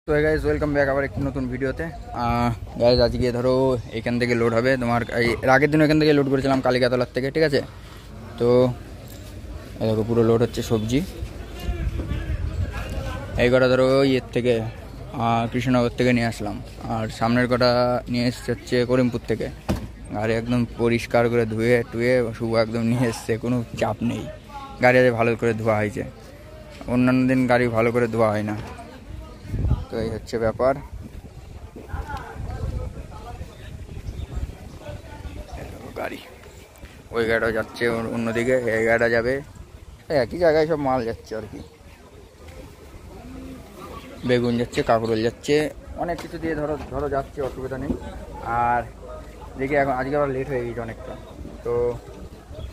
তো guys welcome back আবার একটি নতুন ভিডিওতে। গাইজ আজকে ধরো এখান থেকে লোড হবে তোমার, এর আগের দিন এখান থেকে লোড করেছিলাম কালিকাতলার থেকে, ঠিক আছে। তো দেখো পুরো লোড হচ্ছে সবজি। এই কটা ধরো ইয়ের থেকে কৃষ্ণনগর থেকে নিয়ে আসলাম, আর সামনের কটা নিয়ে এসছে হচ্ছে করিমপুর থেকে। গাড়ি একদম পরিষ্কার করে ধুয়ে টুয়ে শুভ একদম নিয়ে এসছে, কোনো চাপ নেই। গাড়ি আজ ভালো করে ধোয়া হয়েছে, অন্যান্য দিন গাড়ি ভালো করে ধোয়া হয় না। তো এই হচ্ছে ব্যাপার। গাড়ি ওই গাড়িটা যাচ্ছে অন্যদিকে, এই গাড়িটা যাবে একই জায়গায়, সব মাল যাচ্ছে আর কি। বেগুন যাচ্ছে, কাঁকরোল যাচ্ছে, অনেক কিছু দিয়ে ধরো ধরো যাচ্ছে, অসুবিধা নেই। আর দেখি এখন আজকে আবার লেট হয়ে গেছে অনেকটা, তো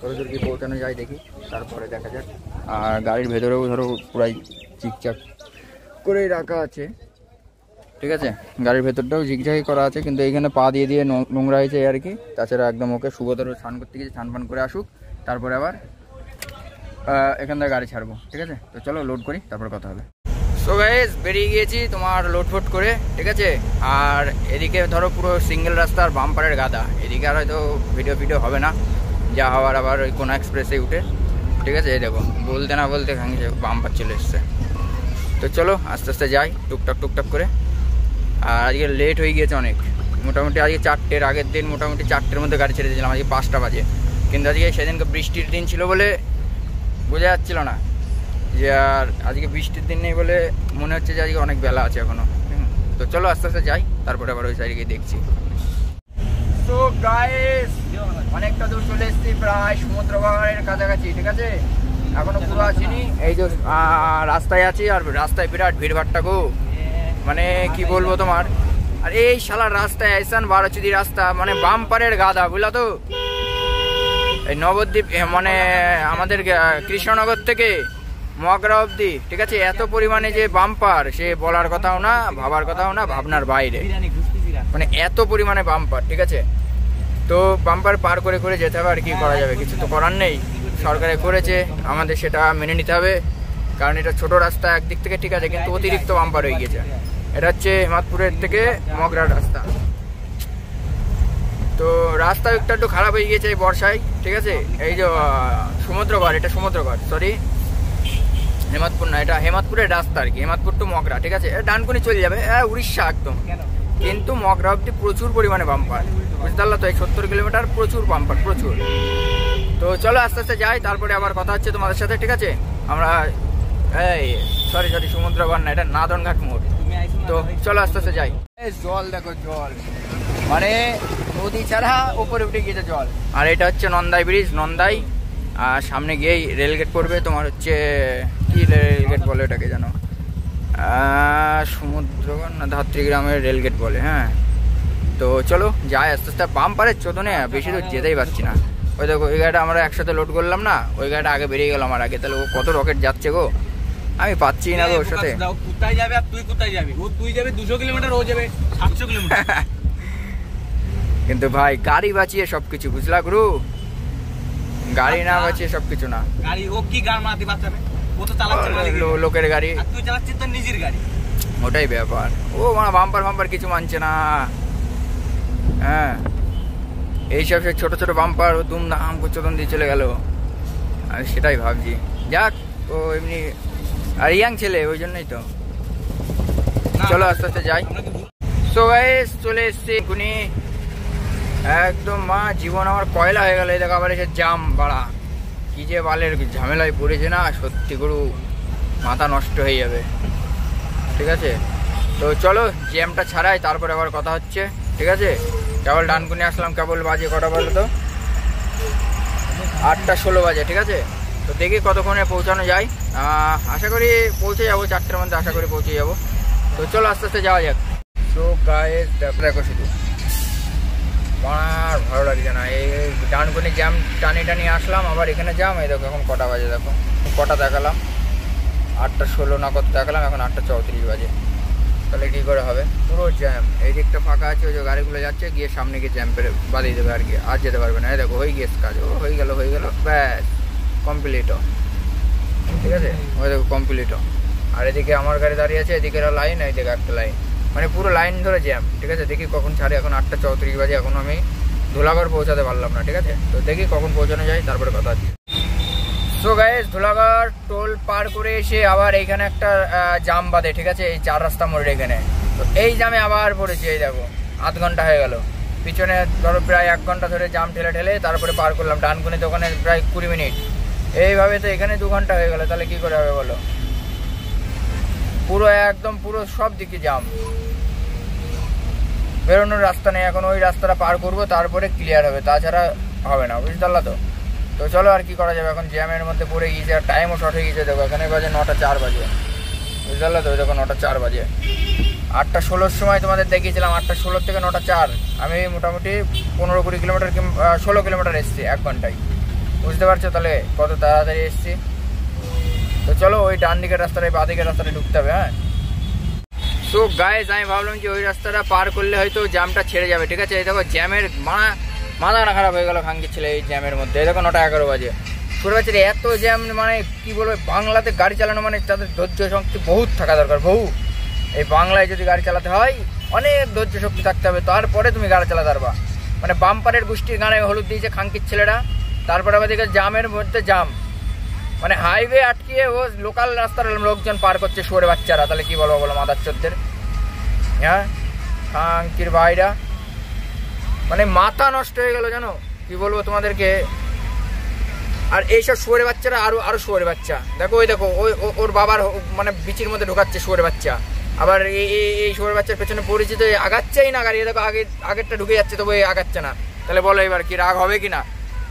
কতদূর কি পৌঁছানো যায় দেখি, তারপরে দেখা যাক। আর গাড়ির ভেতরেও ধরো পুরাই চিকচাক করেই রাখা আছে, ঠিক আছে। গাড়ির ভেতরটাও ঝিকঝাকি করা আছে, কিন্তু এইখানে পা দিয়ে দিয়ে নোংরা হয়েছে আর কি। তাছাড়া একদম ওকে শুভতর স্নান করতে গেছে, স্নান পান করে আসুক, তারপরে আবার এখান থেকে গাড়ি ছাড়বো, ঠিক আছে। তো চলো লোড করি, তারপর কথা হবে। সো গাইস বেরিয়ে গিয়েছি তোমার লোড ফোড করে, ঠিক আছে। আর এদিকে ধরো পুরো সিঙ্গেল রাস্তার বাম্পারের গাদা, এদিকে আর হয়তো ভিডিও হবে না, যা হওয়ার আবার ওই কোনা এক্সপ্রেসে উঠে, ঠিক আছে। এই দেখো বলতে না বলতে বাম্পার চলে এসছে। তো চলো আস্তে আস্তে যাই টুকটাক করে। আর আজকে লেট হয়ে গিয়েছে অনেক, মোটামুটি আজকে 4টের আগের দিন মোটামুটি 4টের মধ্যে গাড়ি ছেড়ে দিয়েছিলাম, আজকে 5টা বাজে। কিন্তু আজকে সেদিনকে বৃষ্টির দিন ছিল বলে বোঝা যাচ্ছিল না যে, আর আজকে বৃষ্টির দিন নেই বলে মনে হচ্ছে যে আজকে অনেক বেলা আছে এখনো। তো চলো আস্তে আস্তে যাই, তারপরে আবার ওই সাইডে গিয়ে দেখছি। তো গাইস অনেকটা দূর চলে এসেছি, প্রায় সমুদ্র পাহাড়ের কাছাকাছি, ঠিক আছে। এখনো পুরো আসিনি, এই যে রাস্তায় আছি। আর রাস্তায় বিরাট ভিড়ভাট্টা গো, মানে কি বলবো তোমার। আর এই শালার রাস্তায় এসান বারোচুদি রাস্তা, মানে বাম্পারের গাদা, বুঝলা তো। এই নবদ্বীপ মানে আমাদের কৃষ্ণনগর থেকে মগরা অবধি, ঠিক আছে, এত পরিমাণে যে বাম্পার, সে বলার কথাও না, ভাবার কথাও না, ভাবনার বাইরে, মানে এত পরিমাণে বাম্পার, ঠিক আছে। তো বাম্পার পার করে করে যেতে হবে, আর কি করা যাবে, কিছু তো করার নেই। সরকারে করেছে, আমাদের সেটা মেনে নিতে হবে, কারণ এটা ছোট রাস্তা একদিক থেকে, ঠিক আছে, কিন্তু অতিরিক্ত বাম্পার হয়ে গেছে। এটা হচ্ছে হেমাদপুরের থেকে মগরার রাস্তা। তো রাস্তা একটু খারাপ হয়ে গিয়েছে এই বর্ষায়, ঠিক আছে। এই যে সমুদ্রগড়, এটা সমুদ্রগড়, সরি হেমাদপুর না, এটা হেমাদপুরের রাস্তা আর কি, হেমাদপুর টু মগরা, ঠিক আছে। ডানকুনি চলে যাবে উড়িষ্যা একদম, কিন্তু মগরা অব্দি প্রচুর পরিমাণে বাম্পার, বুঝতে পারলো তো। এই 70 কিলোমিটার প্রচুর বাম্পার, প্রচুর। তো চলো আস্তে আস্তে যাই, তারপরে আবার কথা হচ্ছে তোমাদের সাথে, ঠিক আছে। আমরা এই সরি সমুদ্রগড় না, এটা নাদনঘাট মোড়। তো চলো আস্তে আস্তে যাই। জল দেখো, জল মানে নদী ছাড়া উপরে উঠে গিয়েছে জল। আর এটা হচ্ছে নন্দাই ব্রিজ, নন্দাই। আর সামনে গিয়েই রেলগেট পড়বে তোমার, হচ্ছে কি রেলগেট বলে এটাকে জানো, সমুদ্রগড় না ধাত্রীগ্রামের রেলগেট বলে, হ্যাঁ। তো চলো যাই আস্তে আস্তে। বাম্পারের চোদনে বেশি দূর যেতেই পারছি না। ওই দেখো ওই গাড়িটা আমরা একসাথে লোড করলাম না, ওই গাড়িটা আগে বেরিয়ে গেল আমার আগে, তাহলে ও কত রকেট যাচ্ছে গো, আমি পাচ্ছি না গো ওর সাথে। কোথায় যাবে আর তুই কোথায় যাবি? তুই যাবে 200 কিলোমিটার, ও যাবে 700 কিলোমিটার। কিন্তু ভাই গাড়ি বাঁচিয়ে সবকিছু, বুঝলা গুরু, গাড়ি না বাঁচিয়ে সবকিছু না। গাড়ি ও কি গাড়ি মারতে বাঁচাবে, ও তো চালাচ্ছে লোকের গাড়ি, আর তুই চালাচ্ছিস তোর নিজের গাড়ি, ওটাই ব্যাপার। ও মানে বাম্পার কিছু মানছে না, হ্যাঁ। এইসব ছোট ছোট বাম্পার ও দুমদাম কোচদন দিয়ে চলে গেল, আর সেটাই ভাবছি। যাক ও এমনি আর ইয়াং ছেলে, ওই জন্যই তো। চলো আস্তে আস্তে যাই। সো গাইস চলে এসছি এখুনি একদম, মা জীবন আমার কয়লা হয়ে গেল। এই দেখো আবার এসে জাম বাড়া, কি যে বালের ঝামেলায় পড়েছে না, সত্যি গরু মাথা নষ্ট হয়ে যাবে, ঠিক আছে। তো চলো জ্যামটা ছাড়াই, তারপরে আবার কথা হচ্ছে, ঠিক আছে। কেবল ডানকুনি আসলাম, কেবল বাজে কটা বলো তো, 8টা 16 বাজে, ঠিক আছে। তো দেখি কতক্ষণে পৌঁছানো যায়, আশা করি পৌঁছে যাবো 4টের মধ্যে, আশা করি পৌঁছে যাবো। তো চলো আস্তে আস্তে যাওয়া যাক। তো গাইস দেখো শুধু আমার ভালো লাগছে না, এই ডানকুনি জ্যাম টানি আসলাম, আবার এখানে জ্যাম। এই দেখো এখন কটা বাজে, দেখো কটা দেখালাম, 8টা 16 না কত দেখালাম, এখন 8টা 34 বাজে। তাহলে কী করে হবে, পুরো জ্যাম। এই দিকটা ফাঁকা আছে, ওই যে গাড়িগুলো যাচ্ছে, গিয়ে সামনে গিয়ে জ্যাম পেরে বাদিয়ে দেবে আর কি, আর যেতে পারবে না। এই দেখো হয়ে গিয়েছে কাজ, ও হয়ে গেল ব্যাস কমপ্লিট, ঠিক আছে। ওই দেখো কমপ্লিট, আর এদিকে আমার গাড়ি দাঁড়িয়ে আছে, এদিকে লাইন, এইদিকে একটা লাইন, মানে পুরো লাইন ধরে জ্যাম। ঠিক আছে, দেখি কখন ছাড়ে। এখন 8:34 বাজে, এখন আমি ধুলাগড় পৌঁছাতে পারলাম না। ঠিক আছে, তো দেখি কখন পৌঁছানো যায়, তারপরে কথা হচ্ছে। সো গাইস, ধুলাগড় টোল পার করে এসে আবার এইখানে একটা জাম বাঁধে। ঠিক আছে, এই 4 রাস্তা মোড়ের এখানে। তো এই জামে আবার পড়েছি, এই দেখো আধ ঘন্টা হয়ে গেল। পিছনে ধরো প্রায় 1 ঘন্টা ধরে জাম ঠেলে ঠেলে তারপরে পার করলাম। ডানকুনিতে ওখানে প্রায় 20 মিনিট। এইভাবে তো এখানে 2 ঘন্টা হয়ে গেল, তাহলে কি করে হবে বলো? পুরো একদম পুরো সব দিকে জাম, বেরোনোর রাস্তা নেই। এখন ওই রাস্তাটা পার করবো, তারপরে ক্লিয়ার হবে, তাছাড়া হবে না, বুঝতে পারলা তো? তো চলো আর কি করা যাবে, এখন জ্যামের মধ্যে পড়ে গিয়েছে, আর টাইমও শর্ট হয়ে গিয়েছে। দেখো এখানে বাজে 9:04 বাজে, বুঝতে পারলা তো? দেখো 9:04 বাজে। 8:16 সময় তোমাদের দেখিয়েছিলাম, 8:16 থেকে 9:04 আমি মোটামুটি 15-20 কিলোমিটার 16 কিলোমিটার এসছি 1 ঘন্টায়। বুঝতে পারছো তাহলে কত তাড়াতাড়ি এসছি? তো চলো ওই ডান দিকের রাস্তাটায় বা দিকের রাস্তাটা ঢুকতে হবে। হ্যাঁ, সো গাইস, আমি ভাবলাম যে ওই রাস্তাটা পার করলে হয়তো জ্যামটা ছেড়ে যাবে। ঠিক আছে, এই দেখো জ্যামের মাথা খারাপ হয়ে গেল খাঙ্কির ছেলে এই জ্যামের মধ্যে। এই দেখো 9:11 বাজে। ছোটো বাচ্চারা এত জ্যাম, মানে কি বলবো, বাংলাতে গাড়ি চালানো মানে তাদের ধৈর্য শক্তি বহুত থাকা দরকার, বহু। এই বাংলায় যদি গাড়ি চালাতে হয় অনেক ধৈর্য শক্তি থাকতে হবে, তারপরে তুমি গাড়ি চালাতে পারবা। মানে বাম্পারের গোষ্ঠীর গানে হলুদ দিয়েছে খাঙ্কির ছেলেরা, তারপরে আবার দেখে জামের মধ্যে জাম, মানে হাইওয়ে আটকিয়ে ও লোকাল রাস্তার লোকজন পার করছে শুয়োরে বাচ্চারা। তাহলে কি বলবো বলো মাদার চোদ্দের? হ্যাঁ, খাঙ্কির ভাইরা, মানে মাথা নষ্ট হয়ে গেল, জানো কি বলবো তোমাদেরকে। আর এইসব শুয়োরে বাচ্চারা আরো শুয়োরে বাচ্চা। দেখো ওই দেখো ওর বাবার মানে বিচির মধ্যে ঢোকাচ্ছে শুয়োরে বাচ্চা। আবার এই শুয়োরে বাচ্চার পেছনে পরিচিত আগাচ্ছেই না গাড়ি। দেখো আগেরটা ঢুকে যাচ্ছে, তবু আগাচ্ছে না। তাহলে বলো এবার কি রাগ হবে কি না?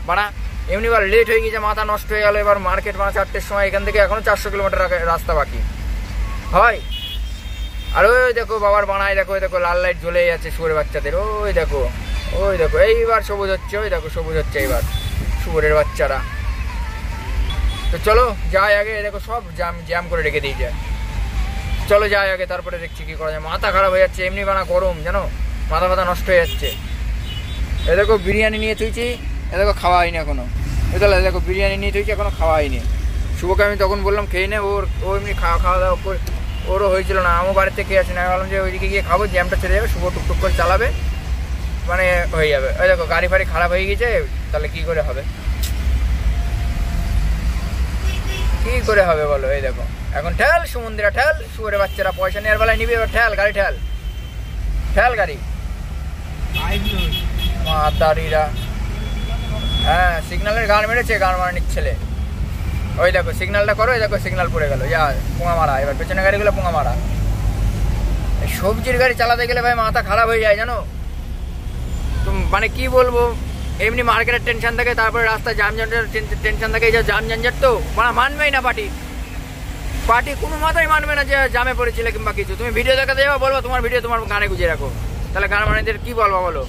বানা এমনি এবার লেট হয়ে গেছে, মাথা নষ্ট হয়ে গেল। এবার মার্কেট 4টের সময়, এখান থেকে এখনো 400 কিলোমিটার রাস্তা বাকি হয়। আর ওই দেখো বাবার বানায়, দেখো ওই দেখো লাল লাইট জ্বলে যাচ্ছে শুয়োরে বাচ্চাদের। ওই দেখো এইবার সবুজ হচ্ছে, ওই দেখো সবুজ হচ্ছে এইবার শুয়োরের বাচ্চারা। তো চলো যাই আগে, দেখো সব জ্যাম করে রেখে দিয়েছে। চলো যাই আগে, তারপরে দেখছি কি করা যায়। মাথা খারাপ হয়ে যাচ্ছে, এমনি বানা গরম, জানো মাথা নষ্ট হয়ে যাচ্ছে। এ দেখো বিরিয়ানি নিয়ে তুইছি, এ দেখো খাওয়া হয়নি এখনো। বুঝলে, দেখো বিরিয়ানি নিয়ে তুইছি, এখনো খাওয়া হয়নি। শুভকে আমি তখন বললাম খেয়ে নে, ও এমনি খাওয়া দাওয়া করে ওরও হয়েছিল না। আমার বাড়িতে খেয়ে আসি না, আমি ভাবলাম যে ওইদিকে গিয়ে খাবো, জ্যামটা ছেড়ে যাবে, শুভ টুকটুক করে চালাবে, মানে হয়ে যাবে। ওই দেখো গাড়ি ফাড়ি খারাপ হয়ে গেছে, তাহলে কি করে হবে? কি করে হবে বলো? এই দেখো এখন ঠেল সমুদ্রা ঠেল, শুয়োরে বাচ্চারা পয়সা নেওয়ার বেলায় নিবি, এবার ঠেল গাড়ি, ঠেল গাড়ি মাতারিরা। হ্যাঁ, সিগন্যালের গান মেরেছে, গান মারানির ছেলে। ওই দেখো সিগন্যালটা করো, ওই দেখো সিগন্যাল পড়ে গেল, যা পোঙা মারা। এবার পেছনে গাড়িগুলো পোঙা মারা। সবজির গাড়ি চালাতে গেলে ভাই মাথা খারাপ হয়ে যায়, জানো। মানে কি বলবো, এমনি মার্কেটের টেনশন থাকে, তারপরে রাস্তা জাম টেনশন থাকে। এই যে জাম ঝঞ্ঝাট তো মানবেই না পার্টি কোনো মাথায় মানবে না যে জামে পড়েছিলে কিংবা কিছু। তুমি ভিডিও দেখাতে যাবো, বলবো তোমার ভিডিও তোমার গানে গুজিয়ে রাখো, তাহলে গান মানেদের কি বলবো বলো?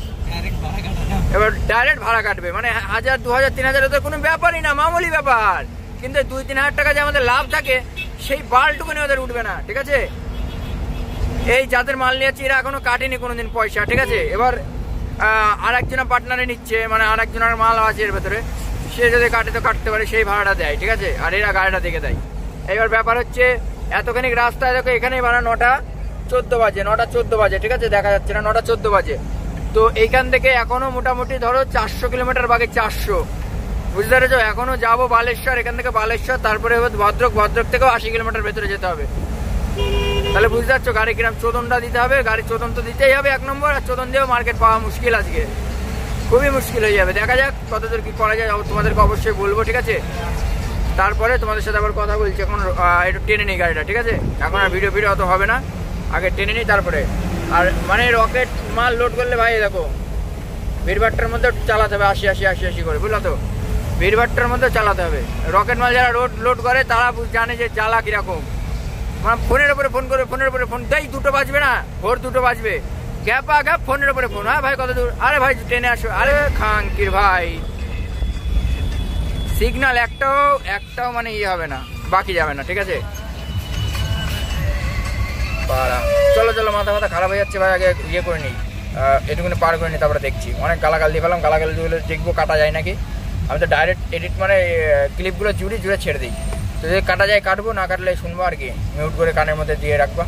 এবার ডাইরেক্ট ভাড়া কাটবে, মানে 1000, 2000, 3000 ওদের কোনো ব্যাপারই না, মামুলি ব্যাপার। কিন্তু 2-3 হাজার টাকা যে আমাদের লাভ থাকে, সেই বালটুকুনি ওদের উঠবে না। ঠিক আছে, এই যাদের মাল নিয়েছি এরা এখনো কাটেনি কোনোদিন পয়সা। ঠিক আছে, এবার আর একজনের পার্টনারে নিচ্ছে, মানে আর একজনের মাল আছে এর ভেতরে, সে যদি কাটে তো কাটতে পারে, সেই ভাড়াটা দেয়। ঠিক আছে, আর এরা গাড়িটা দেখে দেয়। এবার ব্যাপার হচ্ছে এতখানি রাস্তায় দেখো, এখানেই বানা 9:14 বাজে, 9:14 বাজে। ঠিক আছে, দেখা যাচ্ছে না, 9:14 বাজে। তো এইখান থেকে এখনো মোটামুটি ধরো 400 কিলোমিটার বাকি, 400, বুঝতে পেরেছো? এখনো যাবো বালেশ্বর, এখান থেকে বালেশ্বর, তারপরে ভদ্রক থেকেও 80 কিলোমিটার ভেতরে যেতে হবে। তাহলে বুঝতে পারছো গাড়ি কিরম চোদনটা দিতে হবে। গাড়ি চোদন তো দিতেই হবে 1 নম্বর, আর চোদন দিয়েও মার্কেট পাওয়া মুশকিল, আজকে খুবই মুশকিল হয়ে যাবে। দেখা যাক কতদূর কি করা যায়, তোমাদেরকে অবশ্যই বলবো। ঠিক আছে, তারপরে তোমাদের সাথে আবার কথা বলছি। এখন একটু টেনে নিই গাড়িটা। ঠিক আছে, এখন আর ভিডিও অত হবে না, আগে টেনে নিই তারপরে। আর মানে রকেট মাল লোড করলে ভাই দেখো ভিড়ভাট্টার মধ্যে চালাতে হবে 80 করে, বুঝলো তো? ভিড়ভাট্টার মধ্যে চালাতে হবে। রকেট মাল যারা লোড করে তারা জানে যে জ্বালা কিরকম। মানে ফোনের উপরে ফোন দেই, 2টো বাজবে না, ভোর 2টো বাজবে, গ্যাপ ফোনের উপরে ফোন। হ্যাঁ ভাই কত দূর? আরে ভাই ট্রেনে আসো। আরে খাঙ্কির ভাই, সিগন্যাল একটাও মানে ইয়ে হবে না, বাকি যাবে না। ঠিক আছে, চলো মাথা খারাপ হয়ে যাচ্ছে ভাই, আগে ইয়ে করে নিই, এটুকুনি পার করে নিই, তারপরে দেখছি। অনেক গালাগাল দিয়ে ফেলাম, গালাগাল দিয়ে দেখবো কাটা যায় নাকি। আমি তো ডাইরেক্ট এডিট মানে ক্লিপগুলো জুড়ে ছেড়ে দিই, তো যদি কাটা যায় কাটবো, না কাটলে শুনবো আর কি, মিউট করে কানের মধ্যে দিয়ে রাখবো।